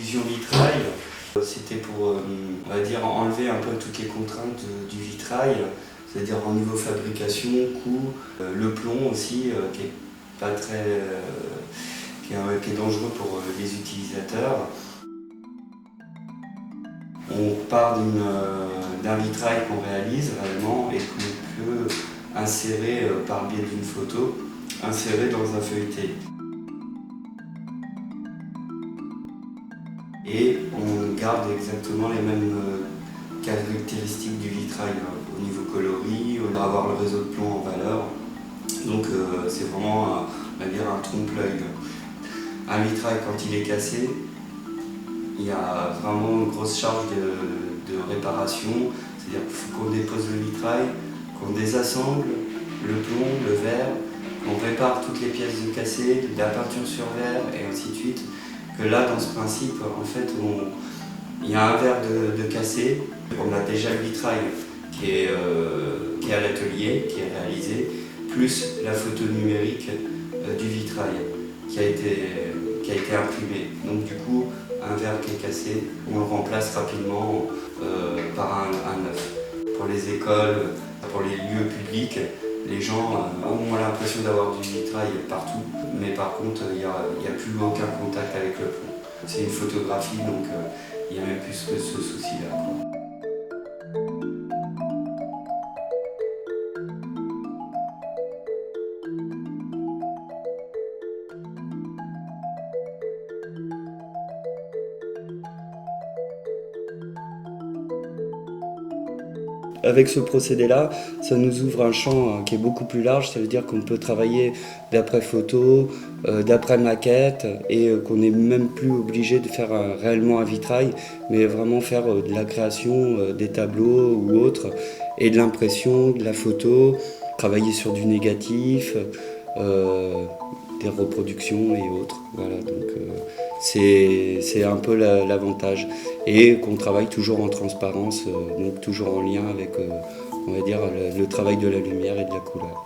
Illusion Vitrail. C'était pour, on va dire, enlever un peu toutes les contraintes du vitrail, c'est-à-dire en niveau fabrication, coût, le plomb aussi, qui est pas très, qui est dangereux pour les utilisateurs. On part d'un vitrail qu'on réalise réellement et qu'on peut insérer par le biais d'une photo, insérer dans un feuilleté. Et on garde exactement les mêmes caractéristiques du vitrail au niveau coloris, on va avoir le réseau de plomb en valeur. Donc c'est vraiment on va dire un trompe-l'œil. Un vitrail, quand il est cassé, il y a vraiment une grosse charge de réparation, c'est-à-dire qu'il faut qu'on dépose le vitrail, qu'on désassemble le plomb, le verre, qu'on répare toutes les pièces de cassé, de la peinture sur verre et ainsi de suite. Que là, dans ce principe, en fait, il y a un verre de cassé, on a déjà le vitrail qui est à l'atelier, qui est réalisé, plus la photo numérique du vitrail qui a été imprimé. Donc du coup, un verre qui est cassé, on le remplace rapidement par un neuf. Pour les écoles, pour les lieux publics, les gens ont l'impression d'avoir du vitrail partout, mais par contre, il n'y a plus aucun contact avec le plomb. C'est une photographie, donc il n'y a même plus que ce souci-là. Avec ce procédé-là, ça nous ouvre un champ qui est beaucoup plus large, ça veut dire qu'on peut travailler d'après photo, d'après maquette et qu'on n'est même plus obligé de faire réellement un vitrail, mais vraiment faire de la création, des tableaux ou autres, et de l'impression, de la photo, travailler sur du négatif, des reproductions et autres. Voilà, donc c'est un peu l'avantage. Et qu'on travaille toujours en transparence, donc toujours en lien avec, on va dire, le travail de la lumière et de la couleur.